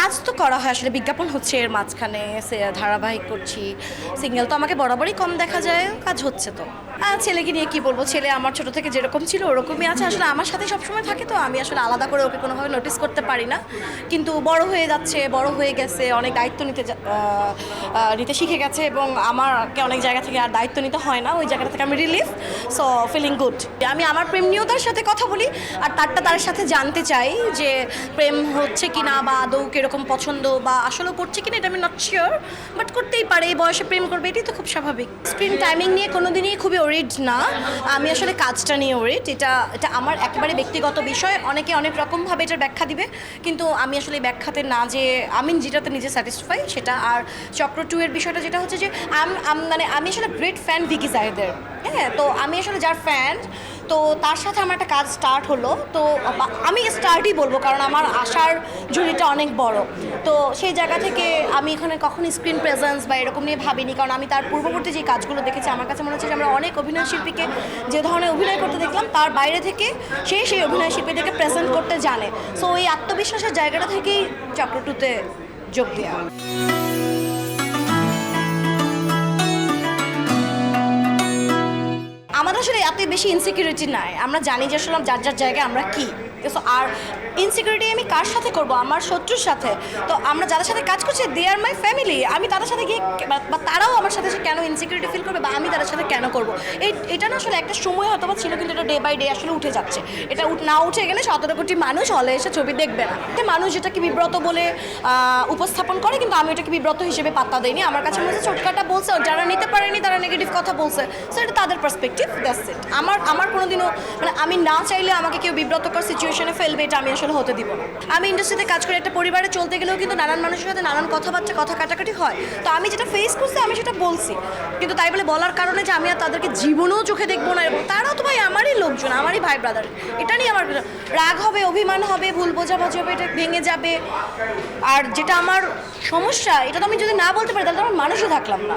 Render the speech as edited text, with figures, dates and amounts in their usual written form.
কাজ তো করা হয় আসলে, বিজ্ঞাপন হচ্ছে এর মাঝখানে, ধারাবাহিক করছি, সিঙ্গেল তো আমাকে বরাবরই কম দেখা যায়, কাজ হচ্ছে তো। ছেলেকে নিয়ে কি বলবো, ছেলে আমার ছোট থেকে যেরকম ছিল ওরকমই আছে, আসলে আমার সাথে সবসময় থাকে, তো আমি আসলে আলাদা করে ওকে কোনোভাবে নোটিস করতে পারি না। কিন্তু বড় হয়ে যাচ্ছে, বড় হয়ে গেছে, অনেক দায়িত্ব নিতে শিখে গেছে, এবং আমাকে অনেক জায়গা থেকে আর দায়িত্ব নিতে হয় না, ওই জায়গাটা থেকে আমি রিলিফ, সো ফিলিং গুড। আমি আমার প্রেম নিয়েও তার সাথে কথা বলি, আর তার সাথে জানতে চাই যে প্রেম হচ্ছে কিনা, বা আদৌ কীরকম পছন্দ, বা আসলেও করছে কিনা, এটা আমি নট শিওর, বাট করতেই পারে, এই বয়সে প্রেম করবে, এটাই তো খুব স্বাভাবিক। স্ক্রিন টাইমিং নিয়ে কোনোদিনই খুবই ওরিড না, আমি আসলে কাজটা নিয়ে ওরিড, এটা আমার একেবারে ব্যক্তিগত বিষয়, অনেকে অনেক রকমভাবে এটার ব্যাখ্যা দিবে, কিন্তু আমি আসলে এই ব্যাখ্যাতে না, যে আমি যেটাতে নিজে স্যাটিসফাই সেটা। আর চক্র 2 এর বিষয়টা যেটা হচ্ছে যে আমি আসলে গ্রেট ফ্যান ভিকি জাহিদের, হ্যাঁ, তো আমি আসলে যার ফ্যান, তো তার সাথে আমার একটা কাজ স্টার্ট হলো, তো আমি স্টার্টই বলবো, কারণ আমার আশার ঝুড়িটা অনেক বড়, তো সেই জায়গা থেকে আমি এখানে কখনোই স্ক্রিন প্রেজেন্স বা এরকম নিয়ে ভাবিনি, কারণ আমি তার পূর্ববর্তী যে কাজগুলো দেখেছি, আমার কাছে মনে হচ্ছে যে আমরা অনেক অভিনয় শিল্পীকে যে ধরনের অভিনয় করতে দেখলাম, তার বাইরে থেকে সেই অভিনয় শিল্পীদেরকে প্রেজেন্ট করতে জানে, সো ওই আত্মবিশ্বাসের জায়গাটা থেকেই চক্র 2-তে যোগ দেওয়া। আমাদের আসলে এত বেশি ইনসিকিউরিটি নাই, আমরা জানি যে আসলে যার জায়গায় আমরা কি, আর ইনসিকিউরিটি আমি কার সাথে করব, আমার শত্রুর সাথে, তো আমরা যাদের সাথে কাজ করছি দে আর মাই ফ্যামিলি, আমি তাদের সাথে গিয়ে বা তারাও আমার সাথে কেন ইনসিকিউরিটি ফিল করবে, বা আমি তাদের সাথে কেন করব, এটা না আসলে একটা সময় হয়তো বা ছিল, কিন্তু এটা ডে বাই ডে আসলে উঠে যাচ্ছে, এটা না উঠে গেলে 17 কোটি মানুষ হলে এসে ছবি দেখবে না, মানুষ যেটাকে বিব্রত বলে উপস্থাপন করে, কিন্তু আমি এটাকে বিব্রত হিসেবে পাত্তা দিইনি, আমার কাছে মনে হচ্ছে ছোটখাটা বলছে, যারা নিতে পারেনি তারা নেগেটিভ কথা বলছে, সো এটা তাদের পার্সপেক্টিভ, দ্যাটস ইট। আমার কোনোদিনও আমি না চাইলে আমাকে কেউ বিব্রতকর সিচুয়েশনে ফেলবে, এটা আমি আসলে হতে দিব না। আমি ইন্ডাস্ট্রিতে কাজ করে একটা পরিবারে চলতে গেলেও কিন্তু নানান মানুষের সাথে নানান কথা কাটাকাটি হয়, তো আমি যেটা ফেস করছি আমি সেটা বলছি, কিন্তু তাই বলে বলার কারণে যে আমি আর তাদেরকে জীবনেও চোখে দেখবো না, এবং তারাও তো ভাই আমারই লোকজন, আমারই ভাই ব্রাদার, এটা নিয়ে আমার রাগ হবে, অভিমান হবে, ভুল বোঝাবুঝি হবে, এটা ভেঙে যাবে, আর যেটা আমার সমস্যা এটা তো আমি যদি না বলতে পারি তাহলে তো আমার মানুষও থাকলাম না।